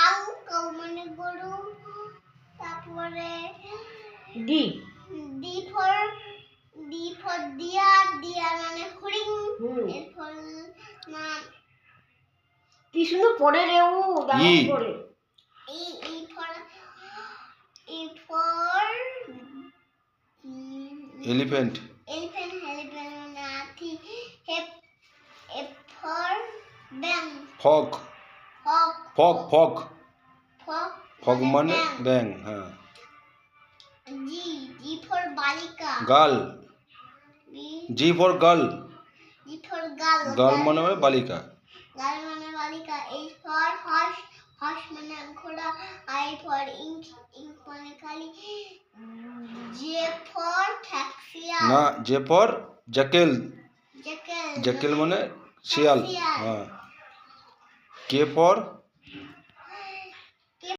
cow cow মানে গরু তারপরে ডি ডি ফর দিয়া দিয়া মানে হরিণ এরপর না কি সুন্দর পড়ে রে ও দারুণ পড়ে ই ফর এলিফ্যান্ট মানে হাতি এফ ফর ব্যাং ফগ ফক ফগ ফক ফগ মানে ব্যাং হ্যাঁ জি ফর বালিকা girl G for girl G for girl girl মানে বালিকা গার্ল মানে বালিকা এই ফর হর্স হর্স মানে ঘোড়া আই ফর ইঙ্ক ইঙ্ক মানে কালি জে ফর ট্যাক্সি না J for Jekyll Jekyll Jekyll মানে শিয়াল হ্যাঁ কে ফর